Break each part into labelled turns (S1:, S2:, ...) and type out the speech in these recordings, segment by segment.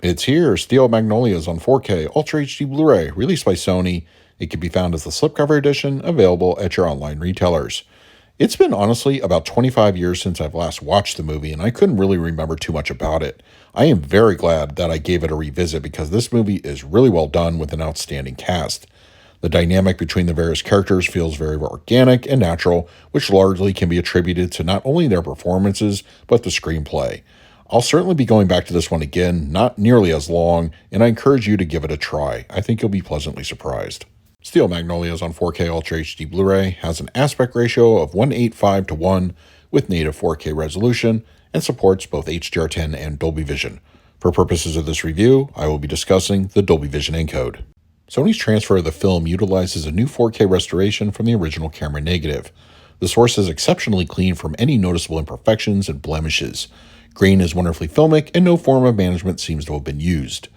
S1: It's here, Steel Magnolias on 4K Ultra HD Blu-ray, released by Sony. It can be found as the slipcover edition, available at your online retailers. It's been honestly about 25 years since I've last watched the movie, and I couldn't really remember too much about it. I am very glad that I gave it a revisit because this movie is really well done with an outstanding cast. The dynamic between the various characters feels very organic and natural, which largely can be attributed to not only their performances, but the screenplay. I'll certainly be going back to this one again, not nearly as long, and I encourage you to give it a try. I think you'll be pleasantly surprised. Steel Magnolias on 4K Ultra HD Blu-ray has an aspect ratio of 1:8:5:1 with native 4K resolution and supports both HDR10 and Dolby Vision. For purposes of this review, I will be discussing the Dolby Vision encode. Sony's transfer of the film utilizes a new 4K restoration from the original camera negative. The source is exceptionally clean from any noticeable imperfections and blemishes. Grain is wonderfully filmic, and no form of management seems to have been used.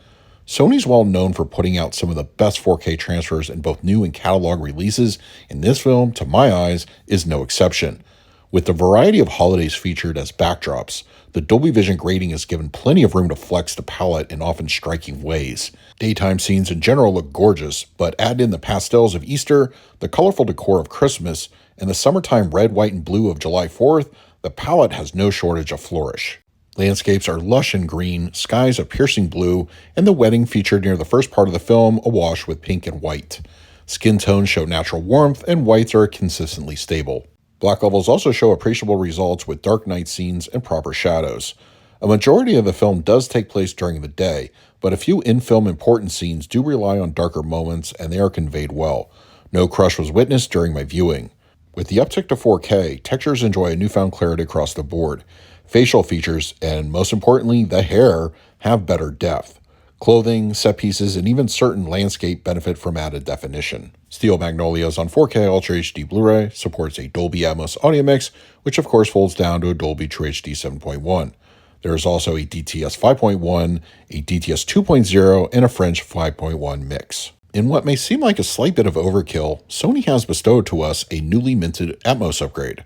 S1: Sony's well known for putting out some of the best 4K transfers in both new and catalog releases, and this film, to my eyes, is no exception. With the variety of holidays featured as backdrops, the Dolby Vision grading is given plenty of room to flex the palette in often striking ways. Daytime scenes in general look gorgeous, but add in the pastels of Easter, the colorful decor of Christmas, and the summertime red, white, and blue of July 4th, the palette has no shortage of flourish. Landscapes are lush and green, skies a piercing blue, and the wedding featured near the first part of the film awash with pink and white. Skin tones show natural warmth, and whites are consistently stable. Black levels also show appreciable results with dark night scenes and proper shadows. A majority of the film does take place during the day, but a few in-film important scenes do rely on darker moments, and they are conveyed well. No crush was witnessed during my viewing. With the uptick to 4K, textures enjoy a newfound clarity across the board. Facial features, and most importantly, the hair, have better depth. Clothing, set pieces, and even certain landscape benefit from added definition. Steel Magnolias on 4K Ultra HD Blu-ray supports a Dolby Atmos audio mix, which of course folds down to a Dolby True HD 7.1. There is also a DTS 5.1, a DTS 2.0, and a French 5.1 mix. In what may seem like a slight bit of overkill, Sony has bestowed to us a newly minted Atmos upgrade.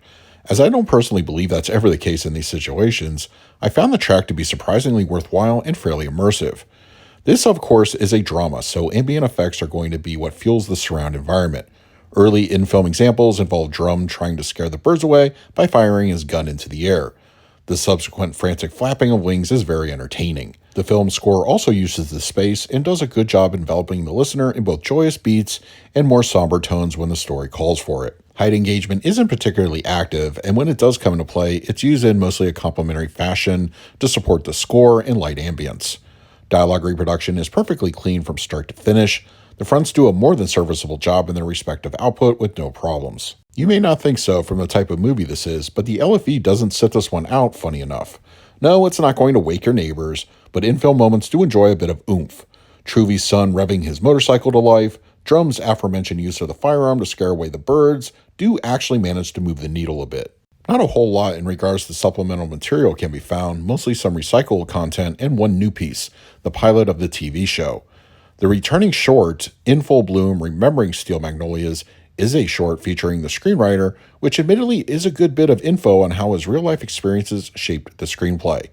S1: As I don't personally believe that's ever the case in these situations, I found the track to be surprisingly worthwhile and fairly immersive. This, of course, is a drama, so ambient effects are going to be what fuels the surround environment. Early in-film examples involve Drum trying to scare the birds away by firing his gun into the air. The subsequent frantic flapping of wings is very entertaining. The film's score also uses the space and does a good job enveloping the listener in both joyous beats and more somber tones when the story calls for it. Height engagement isn't particularly active, and when it does come into play, it's used in mostly a complementary fashion to support the score and light ambience. Dialogue reproduction is perfectly clean from start to finish. The fronts do a more than serviceable job in their respective output with no problems. You may not think so from the type of movie this is, but the LFE doesn't sit this one out funny enough. No, it's not going to wake your neighbors, but in-film moments do enjoy a bit of oomph. Truvy's son revving his motorcycle to life, Drum's aforementioned use of the firearm to scare away the birds do actually manage to move the needle a bit. Not a whole lot in regards to supplemental material can be found, mostly some recycled content and one new piece, the pilot of the TV show. The returning short, In Full Bloom Remembering Steel Magnolias, is a short featuring the screenwriter, which admittedly is a good bit of info on how his real-life experiences shaped the screenplay.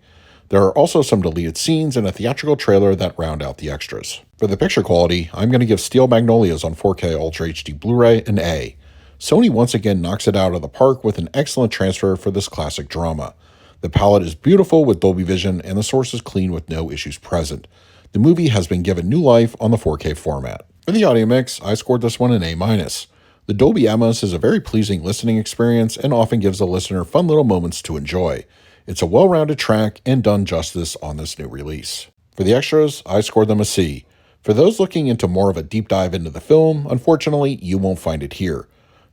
S1: There are also some deleted scenes and a theatrical trailer that round out the extras. For the picture quality, I'm going to give Steel Magnolias on 4K Ultra HD Blu-ray an A. Sony once again knocks it out of the park with an excellent transfer for this classic drama. The palette is beautiful with Dolby Vision, and the source is clean with no issues present. The movie has been given new life on the 4K format. For the audio mix, I scored this one an A-. The Dolby Atmos is a very pleasing listening experience and often gives the listener fun little moments to enjoy. It's a well-rounded track and done justice on this new release. For the extras, I scored them a C. For those looking into more of a deep dive into the film, unfortunately, you won't find it here.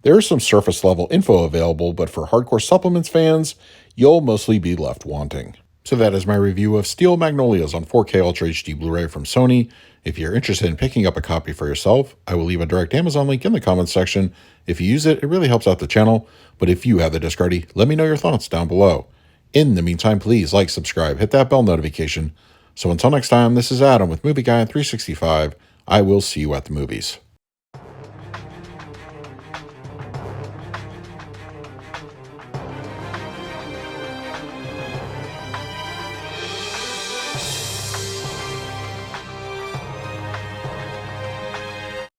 S1: There is some surface-level info available, but for hardcore supplements fans, you'll mostly be left wanting. So that is my review of Steel Magnolias on 4K Ultra HD Blu-ray from Sony. If you're interested in picking up a copy for yourself, I will leave a direct Amazon link in the comments section. If you use it, it really helps out the channel. But if you have the disc already, let me know your thoughts down below. In the meantime, please like, subscribe, hit that bell notification. So until next time, this is Adam with Movie Guy 365. I will see you at the movies.